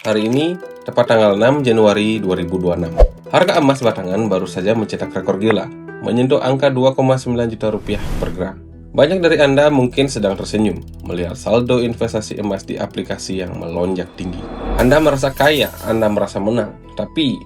Hari ini, tepat tanggal 6 Januari 2026. Harga emas batangan baru saja mencetak rekor gila, menyentuh angka 2,9 juta rupiah per gram. Banyak dari Anda mungkin sedang tersenyum melihat saldo investasi emas di aplikasi yang melonjak tinggi. Anda merasa kaya, Anda merasa menang, tapi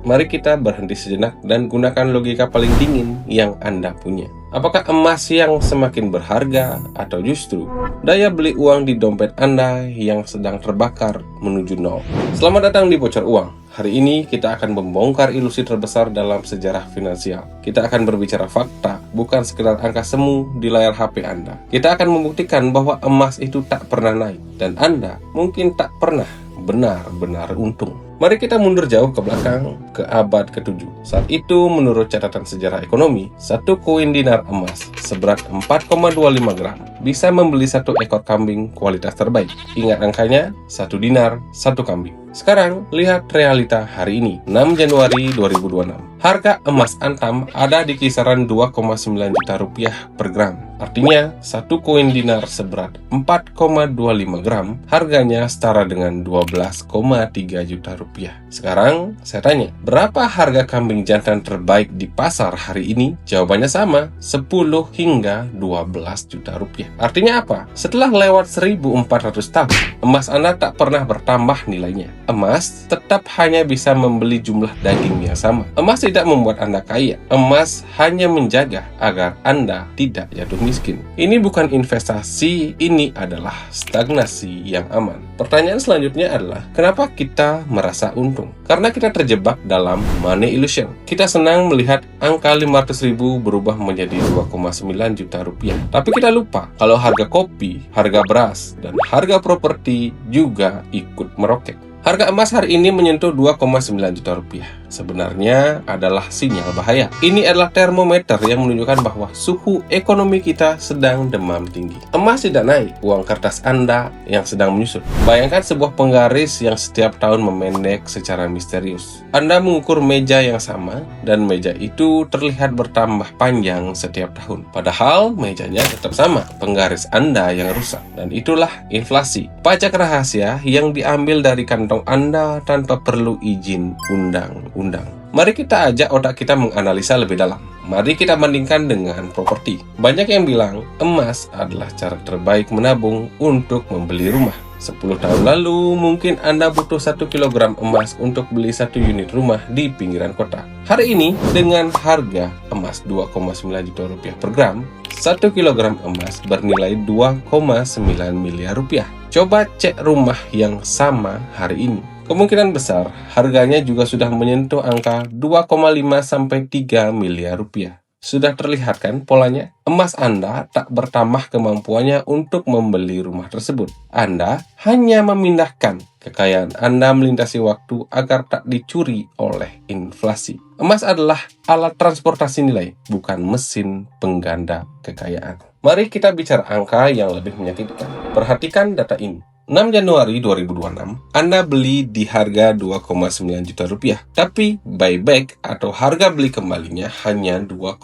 mari kita berhenti sejenak dan gunakan logika paling dingin yang Anda punya. Apakah emas yang semakin berharga atau justru daya beli uang di dompet Anda yang sedang terbakar menuju nol? Selamat datang di Bocor Uang. Hari ini kita akan membongkar ilusi terbesar dalam sejarah finansial. Kita akan berbicara fakta, bukan sekedar angka semu di layar HP Anda. Kita akan membuktikan bahwa emas itu tak pernah naik dan Anda mungkin tak pernah benar-benar untung. Mari kita mundur jauh ke belakang, ke abad ke-7. Saat itu, menurut catatan sejarah ekonomi, satu koin dinar emas seberat 4,25 gram bisa membeli satu ekor kambing kualitas terbaik. Ingat angkanya, 1 dinar, 1 kambing. Sekarang, lihat realita hari ini, 6 Januari 2026. Harga emas antam ada di kisaran 2,9 juta rupiah per gram. Artinya, satu koin dinar seberat 4,25 gram harganya setara dengan 12,3 juta rupiah. Sekarang, saya tanya, berapa harga kambing jantan terbaik di pasar hari ini? Jawabannya sama, 10 hingga 12 juta rupiah. Artinya apa? Setelah lewat 1400 tahun, emas Anda tak pernah bertambah nilainya. Emas tetap hanya bisa membeli jumlah daging yang sama. Emas tidak membuat Anda kaya. Emas hanya menjaga agar Anda tidak jatuh miskin. Ini bukan investasi, ini adalah stagnasi yang aman. Pertanyaan selanjutnya adalah, kenapa kita merasa untung? Karena kita terjebak dalam money illusion. Kita senang melihat angka 500.000 berubah menjadi 2,9 juta rupiah. Tapi kita lupa kalau harga kopi, harga beras, dan harga properti juga ikut meroket. Harga emas hari ini menyentuh 2,9 juta rupiah. Sebenarnya adalah sinyal bahaya. Ini adalah termometer yang menunjukkan bahwa suhu ekonomi kita sedang demam tinggi. Emas tidak naik, uang kertas Anda yang sedang menyusut. Bayangkan sebuah penggaris yang setiap tahun memendek secara misterius. Anda mengukur meja yang sama, dan meja itu terlihat bertambah panjang setiap tahun. Padahal mejanya tetap sama, penggaris Anda yang rusak. Dan itulah inflasi. Pajak rahasia yang diambil dari kantong Anda tanpa perlu izin undang-undang. Mari kita ajak otak kita menganalisa lebih dalam. Mari kita bandingkan dengan properti. Banyak yang bilang emas adalah cara terbaik menabung untuk membeli rumah. 10 tahun lalu, mungkin Anda butuh 1 kilogram emas untuk beli 1 unit rumah di pinggiran kota. Hari ini, dengan harga emas 2,9 juta rupiah per gram, 1 kilogram emas bernilai 2,9 miliar rupiah. Coba cek rumah yang sama hari ini. Kemungkinan besar, harganya juga sudah menyentuh angka 2,5-3 miliar rupiah. Sudah terlihat kan polanya? Emas Anda tak bertambah kemampuannya untuk membeli rumah tersebut. Anda hanya memindahkan kekayaan Anda melintasi waktu agar tak dicuri oleh inflasi. Emas adalah alat transportasi nilai, bukan mesin pengganda kekayaan. Mari kita bicara angka yang lebih menyakitkan. Perhatikan data ini. 6 Januari 2026, Anda beli di harga 2,9 juta rupiah. Tapi buyback atau harga beli kembalinya hanya 2,5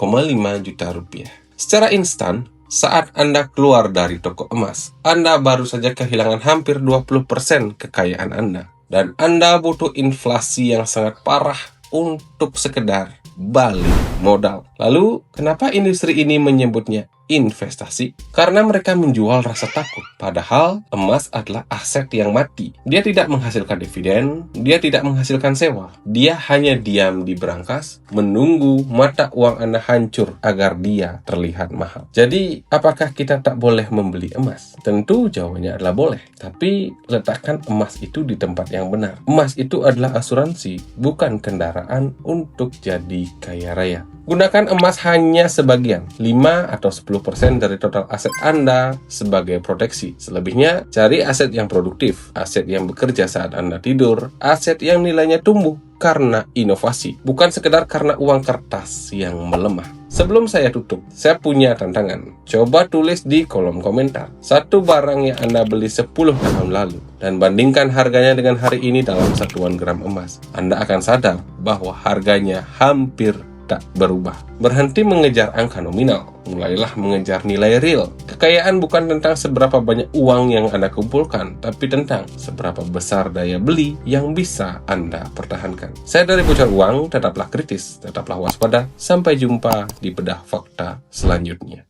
juta rupiah. Secara instan, saat Anda keluar dari toko emas, Anda baru saja kehilangan hampir 20% kekayaan Anda. Dan Anda butuh inflasi yang sangat parah untuk sekedar balik modal. Lalu, kenapa industri ini menyebutnya investasi? Karena mereka menjual rasa takut. Padahal emas adalah aset yang mati. Dia tidak menghasilkan dividen, dia tidak menghasilkan sewa. Dia hanya diam di berangkas, menunggu mata uang Anda hancur agar dia terlihat mahal. Jadi, apakah kita tak boleh membeli emas? Tentu jawabannya adalah boleh. Tapi, letakkan emas itu di tempat yang benar. Emas itu adalah asuransi, bukan kendaraan untuk jadi kaya raya. Gunakan emas hanya sebagian, 5 atau 10% dari total aset Anda sebagai proteksi. Selebihnya, cari aset yang produktif, aset yang bekerja saat Anda tidur, aset yang nilainya tumbuh karena inovasi, bukan sekedar karena uang kertas yang melemah. Sebelum saya tutup, saya punya tantangan. Coba tulis di kolom komentar satu barang yang Anda beli 10 tahun lalu dan bandingkan harganya dengan hari ini dalam satuan gram emas. Anda akan sadar bahwa harganya hampir tak berubah. Berhenti mengejar angka nominal, mulailah mengejar nilai real. Kekayaan bukan tentang seberapa banyak uang yang Anda kumpulkan, tapi tentang seberapa besar daya beli yang bisa Anda pertahankan. Saya dari Bocor Uang, tetaplah kritis, tetaplah waspada. Sampai jumpa di Bedah Fakta selanjutnya.